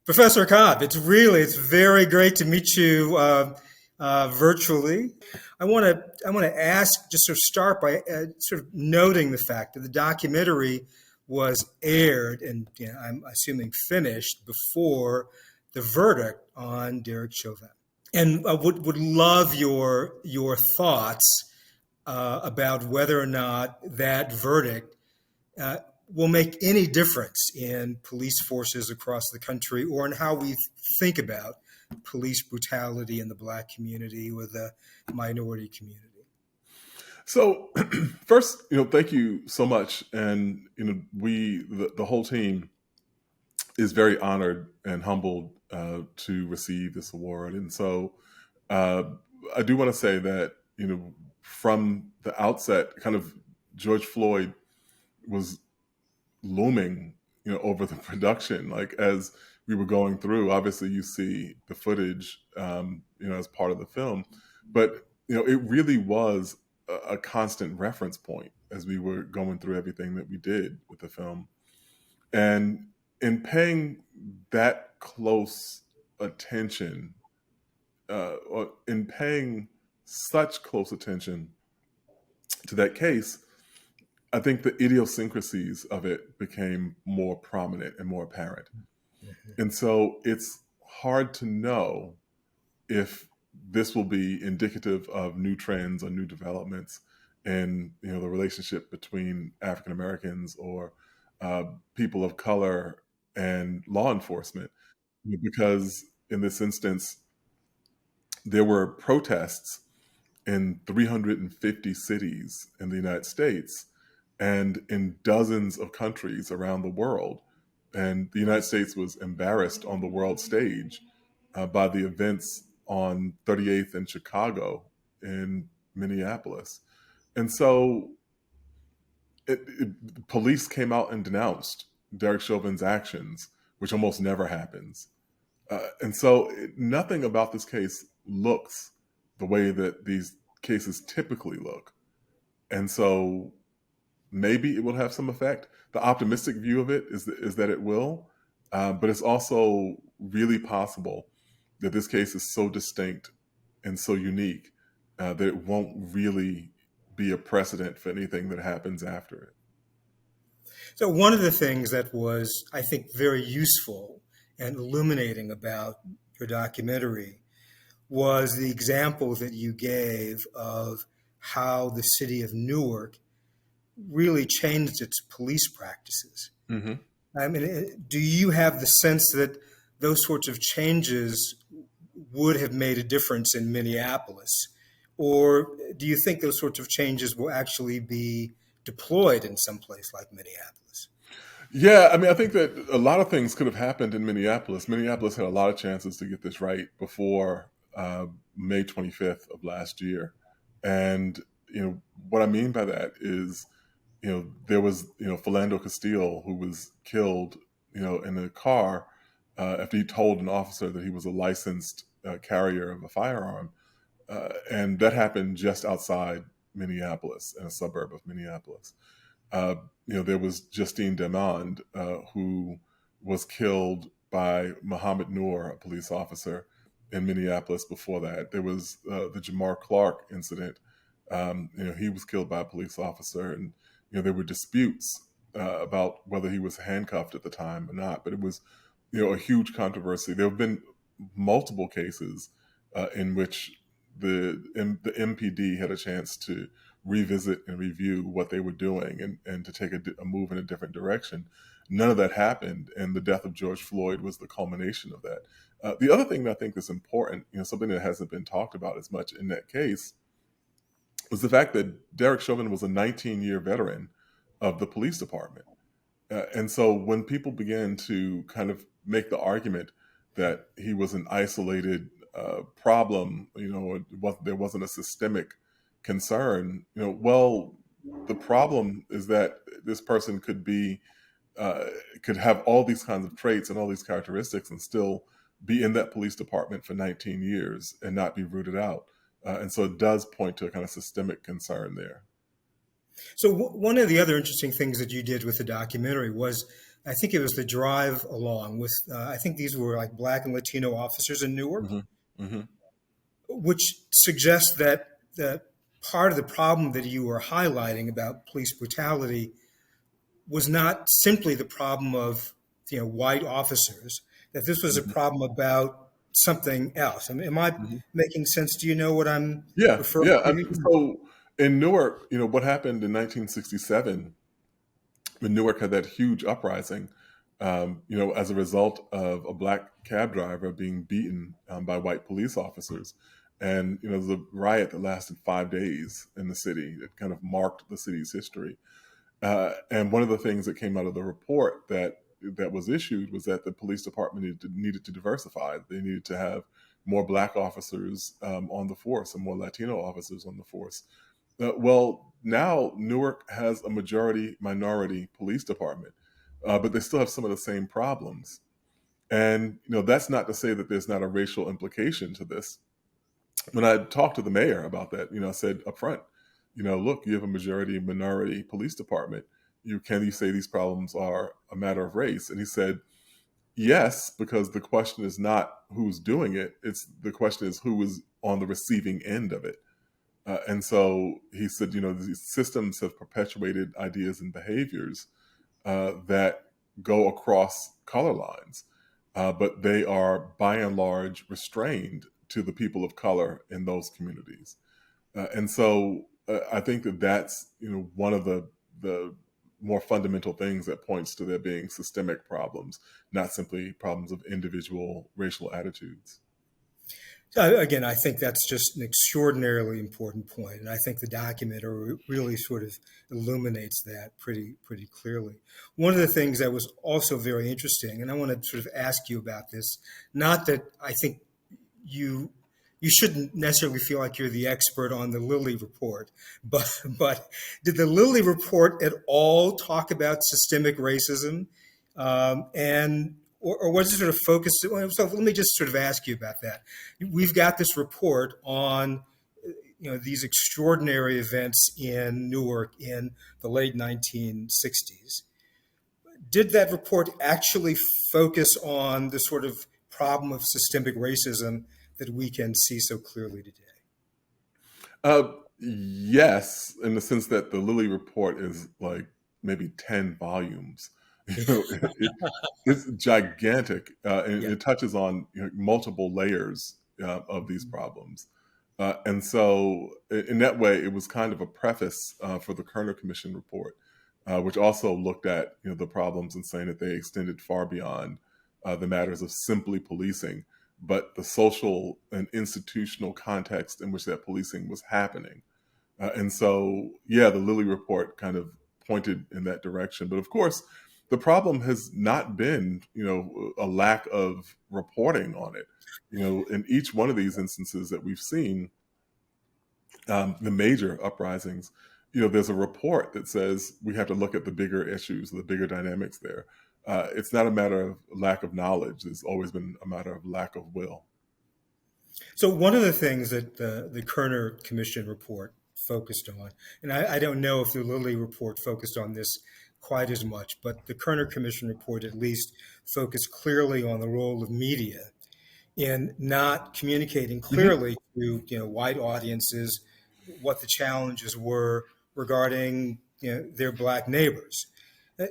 Professor Cobb, it's very great to meet you virtually. I want to ask, just sort of start by sort of noting the fact that the documentary was aired and I'm assuming finished before the verdict on Derek Chauvin, and I would love your thoughts about whether or not that verdict will make any difference in police forces across the country or in how we think about police brutality in the Black community or the minority community. So first, thank you so much. And, the whole team is very honored and humbled to receive this award. And so I do want to say that, from the outset, kind of George Floyd was looming, over the production. Like as we were going through, obviously you see the footage, as part of the film, but it really was a constant reference point as we were going through everything that we did with the film. And in paying that close attention, or in paying such close attention to that case, I think the idiosyncrasies of it became more prominent and more apparent. Mm-hmm. And so it's hard to know if this will be indicative of new trends or new developments in the relationship between African Americans or people of color and law enforcement, because in this instance, there were protests in 350 cities in the United States and in dozens of countries around the world. And the United States was embarrassed on the world stage by the events on 38th and Chicago in Minneapolis. And so police came out and denounced Derek Chauvin's actions, which almost never happens. And so nothing about this case looks the way that these cases typically look. And so maybe it will have some effect. The optimistic view of it is that it will, but it's also really possible that this case is so distinct and so unique that it won't really be a precedent for anything that happens after it. So one of the things that was, I think, very useful and illuminating about your documentary was the example that you gave of how the city of Newark really changed its police practices. Mm-hmm. I mean, do you have the sense that those sorts of changes would have made a difference in Minneapolis? Or do you think those sorts of changes will actually be deployed in some place like Minneapolis? Yeah, I mean, I think that a lot of things could have happened in Minneapolis. Minneapolis had a lot of chances to get this right before May 25th of last year. And, what I mean by that is, there was, Philando Castile, who was killed, in a car after he told an officer that he was a licensed carrier of a firearm. And that happened just outside Minneapolis, in a suburb of Minneapolis. There was Justine Demond, who was killed by Muhammad Noor, a police officer in Minneapolis before that. There was the Jamar Clark incident. He was killed by a police officer, and there were disputes about whether he was handcuffed at the time or not. But it was, a huge controversy. There have been multiple cases in which the MPD had a chance to revisit and review what they were doing and to take a move in a different direction. None of that happened, and the death of George Floyd was the culmination of that. The other thing that I think is important, something that hasn't been talked about as much in that case, was the fact that Derek Chauvin was a 19-year veteran of the police department. And so when people began to kind of make the argument that he was an isolated problem, there wasn't a systemic concern, well, the problem is that this person could have all these kinds of traits and all these characteristics and still be in that police department for 19 years and not be rooted out. And so it does point to a kind of systemic concern there. So one of the other interesting things that you did with the documentary was I think it was the drive along with, I think these were like Black and Latino officers in Newark, Hmm. Hmm. which suggests that part of the problem that you were highlighting about police brutality was not simply the problem of white officers, that this was a Hmm. problem about something else. I mean, am I Hmm. making sense? Do you know what I'm Yeah, referring yeah. to? So in Newark, what happened in 1967 when Newark had that huge uprising, as a result of a black cab driver being beaten by white police officers. And, the riot that lasted 5 days in the city, it kind of marked the city's history. And one of the things that came out of the report that was issued was that the police department needed to diversify. They needed to have more black officers on the force and more Latino officers on the force. Well, now Newark has a majority minority police department, but they still have some of the same problems. And that's not to say that there's not a racial implication to this. When I talked to the mayor about that, I said up front, look, you have a majority minority police department. Can you say these problems are a matter of race? And he said, yes, because the question is not who's doing it. The question is who is on the receiving end of it. And so he said, these systems have perpetuated ideas and behaviors that go across color lines, but they are by and large restrained to the people of color in those communities. And so I think that's one of the more fundamental things that points to there being systemic problems, not simply problems of individual racial attitudes. Again, I think that's just an extraordinarily important point, and I think the documentary really sort of illuminates that pretty clearly. One of the things that was also very interesting, and I want to sort of ask you about this, not that I think you you shouldn't necessarily feel like you're the expert on the Lilly Report, but did the Lilly Report at all talk about systemic racism, and or was it sort of focused? So let me just sort of ask you about that. We've got this report on these extraordinary events in Newark in the late 1960s. Did that report actually focus on the sort of problem of systemic racism that we can see so clearly today? Yes, in the sense that the Lilly Report is like maybe 10 volumes. You know, it's gigantic, and Yeah. it touches on multiple layers of these problems. And so, in that way, it was kind of a preface for the Kerner Commission report, which also looked at the problems and saying that they extended far beyond the matters of simply policing, but the social and institutional context in which that policing was happening. And so, yeah, the Lilly report kind of pointed in that direction. But of course, the problem has not been, a lack of reporting on it. In each one of these instances that we've seen, the major uprisings, there's a report that says we have to look at the bigger issues, the bigger dynamics there. It's not a matter of lack of knowledge. It's always been a matter of lack of will. So one of the things that the Kerner Commission report focused on, and I don't know if the Lilly report focused on this quite as much, but the Kerner Commission report at least focused clearly on the role of media in not communicating Hmm. clearly to white audiences what the challenges were regarding their black neighbors.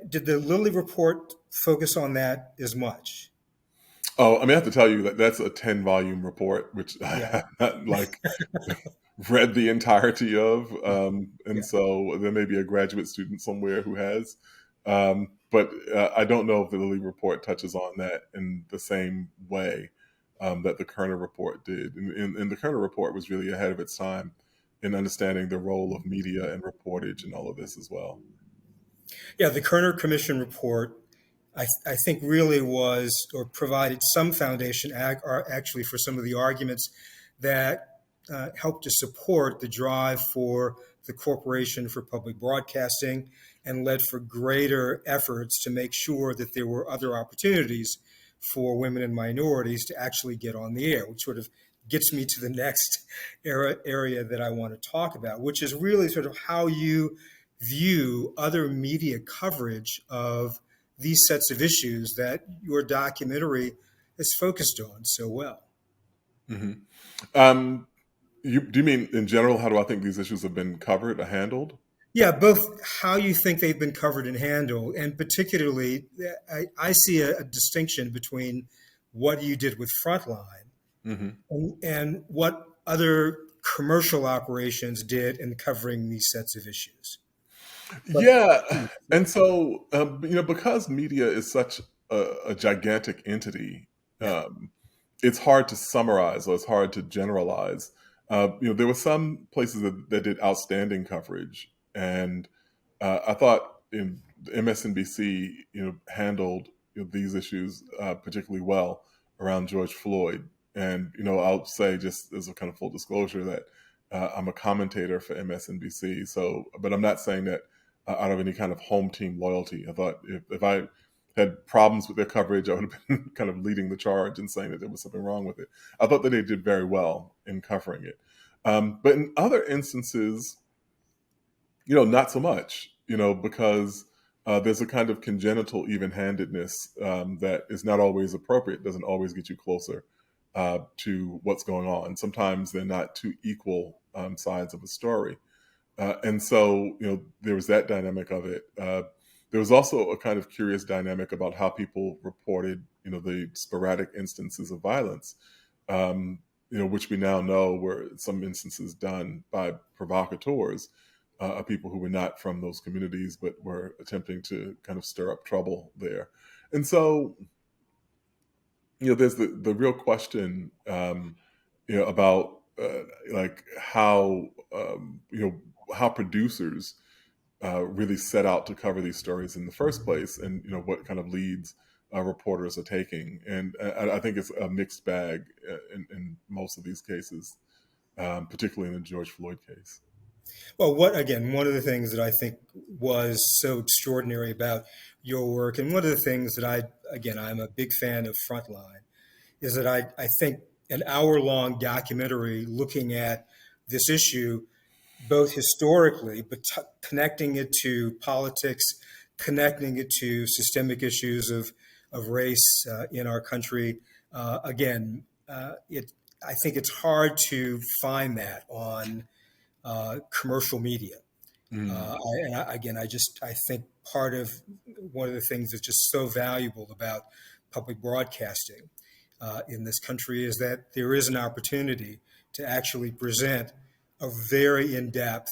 Did the Lilly report focus on that as much? Oh, I mean, I have to tell you that that's a 10-volume report, which I Yeah, have not like read the entirety of. And yeah. so there may be a graduate student somewhere who has. But I don't know if the Lilly report touches on that in the same way that the Kerner report did. And the Kerner report was really ahead of its time in understanding the role of media and reportage and all of this as well. Yeah, the Kerner Commission report, I think, really was or provided some foundation actually for some of the arguments that helped to support the drive for the Corporation for Public Broadcasting and led for greater efforts to make sure that there were other opportunities for women and minorities to actually get on the air, which sort of gets me to the next area that I want to talk about, which is really sort of how you view other media coverage of these sets of issues that your documentary is focused on so well. Hmm. Um, do you mean in general? How do I think these issues have been covered or handled? Yeah, both how you think they've been covered and handled, and particularly, I see a distinction between what you did with Frontline Hmm. and what other commercial operations did in covering these sets of issues. But Yeah, and so because media is such a gigantic entity, yeah, it's hard to summarize or it's hard to generalize. There were some places that did outstanding coverage, and I thought MSNBC, handled these issues particularly well around George Floyd. And I'll say, just as a kind of full disclosure, that I'm a commentator for MSNBC. So, but I'm not saying that out of any kind of home team loyalty. I thought if I had problems with their coverage, I would have been kind of leading the charge and saying that there was something wrong with it. I thought that they did very well in covering it. But in other instances, not so much, because there's a kind of congenital even-handedness that is not always appropriate, doesn't always get you closer to what's going on. Sometimes they're not two equal sides of a story. And so, there was that dynamic of it. There was also a kind of curious dynamic about how people reported, the sporadic instances of violence, which we now know were some instances done by provocateurs, people who were not from those communities, but were attempting to kind of stir up trouble there. And so, there's the real question, about like how producers really set out to cover these stories in the first place, and what kind of leads reporters are taking. And I think it's a mixed bag in most of these cases, particularly in the George Floyd case. well, one of the things that I think was so extraordinary about your work, and one of the things that I'm a big fan of Frontline, is that I think an hour-long documentary looking at this issue, both historically, but connecting it to politics, connecting it to systemic issues of race in our country. I think it's hard to find that on commercial media. Mm. I think part of one of the things that's just so valuable about public broadcasting in this country is that there is an opportunity to actually present a very in-depth.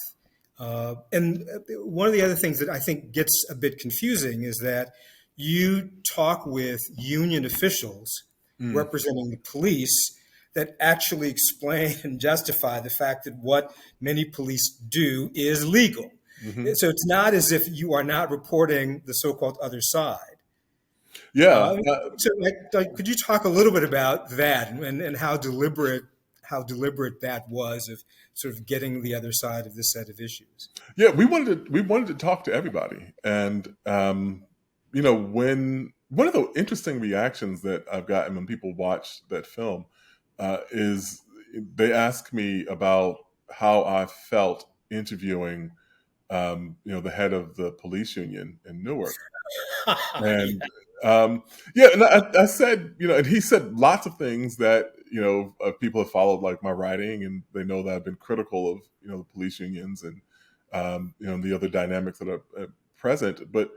And one of the other things that I think gets a bit confusing is that you talk with union officials Mm. representing the police that actually explain and justify the fact that what many police do is legal. Hmm. So it's not as if you are not reporting the so-called other side. Yeah. Uh, could you talk a little bit about that and how deliberate that was of sort of getting the other side of this set of issues? Yeah, we wanted to talk to everybody, and when one of the interesting reactions that I've gotten when people watch that film is they ask me about how I felt interviewing, the head of the police union in Newark. Yeah, And yeah, and I said, and he said lots of things that people have followed, like my writing, and they know that I've been critical of the police unions and the other dynamics that are present. But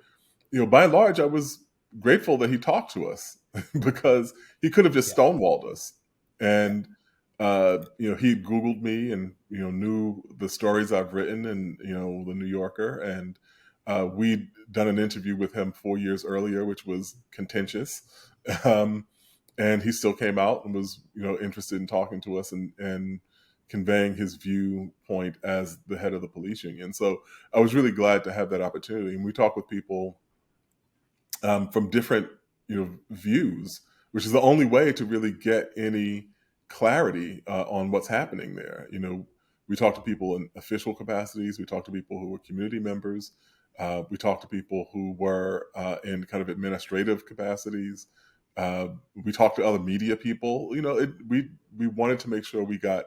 by and large, I was grateful that he talked to us because he could have just yeah, stonewalled us. yeah. And he Googled me and knew the stories I've written and the New Yorker, and we'd done an interview with him 4 years earlier, which was contentious. Um, and he still came out and was interested in talking to us and conveying his viewpoint as the head of the police union. So I was really glad to have that opportunity. And we talk with people from different views, which is the only way to really get any clarity on what's happening there. We talk to people in official capacities. We talk to people who were community members. We talk to people who were in kind of administrative capacities. We talked to other media people. We wanted to make sure we got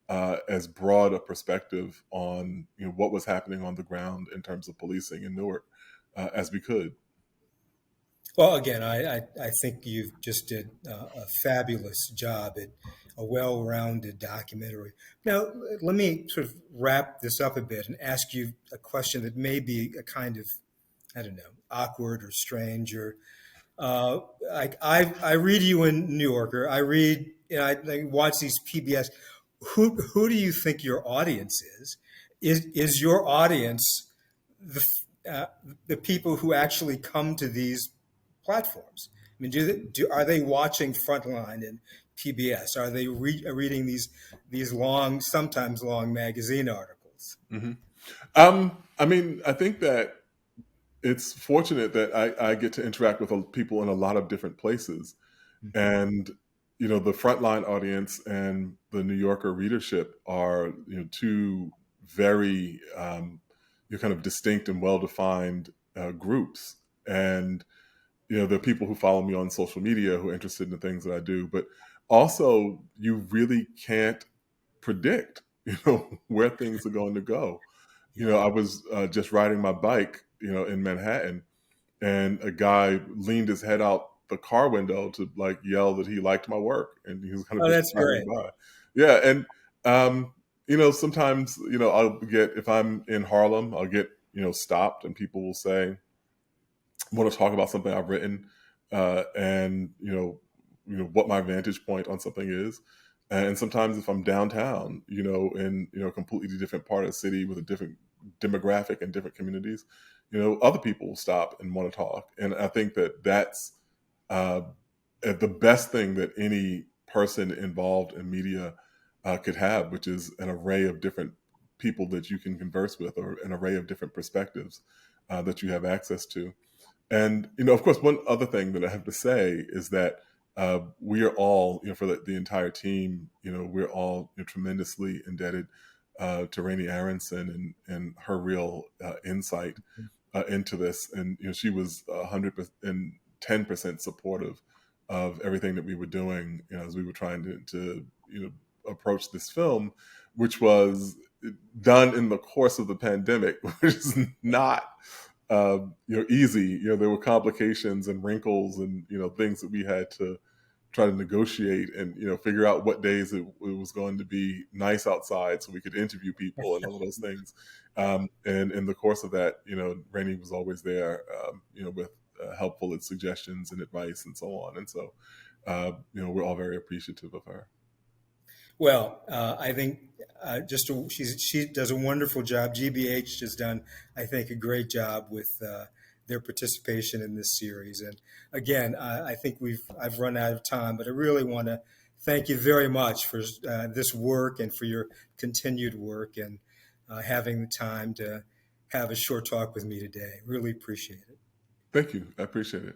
as broad a perspective on what was happening on the ground in terms of policing in Newark as we could. Well, again, I think you just did a fabulous job at a well-rounded documentary. Now, let me sort of wrap this up a bit and ask you a question that may be a kind of, I don't know, awkward or strange or uh, I read you in New Yorker. I read, I watch these PBS. Who do you think your audience is? Is your audience the uh, the people who actually come to these platforms? I mean, are they watching Frontline and PBS? Are they reading these long, sometimes long magazine articles? Hmm. I mean, I think that it's fortunate that I get to interact with people in a lot of different places. Mhm. And, the Frontline audience and the New Yorker readership are, two very, kind of distinct and well-defined groups. And, there are people who follow me on social media who are interested in the things that I do. But also, you really can't predict, where things are going to go. Yeah. I was just riding my bike, in Manhattan, and a guy leaned his head out the car window to like yell that he liked my work, and he was kind of Oh, just that's driving great. by. Yeah, and sometimes I'll get, if I'm in Harlem, I'll get stopped, and people will say, want to talk about something I've written, and what my vantage point on something is. And sometimes if I'm downtown, in a completely different part of the city with a different demographic and different communities, other people will stop and want to talk. And I think that that's uh, the best thing that any person involved in media could have, which is an array of different people that you can converse with, or an array of different perspectives that you have access to. And of course, one other thing that I have to say is that we are all, for the entire team, we're all tremendously indebted to Rainey Aronson and her real insight into this. And she was 110% supportive of everything that we were doing, as we were trying to approach this film, which was done in the course of the pandemic, which is not easy. There were complications and wrinkles and things that we had to try to negotiate, and figure out what days it was going to be nice outside so we could interview people and all of those things. And in the course of that, Rainey was always there, with helpful suggestions and advice and so on. And so, we're all very appreciative of her. Well, I think she does a wonderful job. GBH has done, I think, a great job with their participation in this series. And again, I think I've run out of time, but I really want to thank you very much for this work and for your continued work and having the time to have a short talk with me today. Really appreciate it. Thank you. I appreciate it.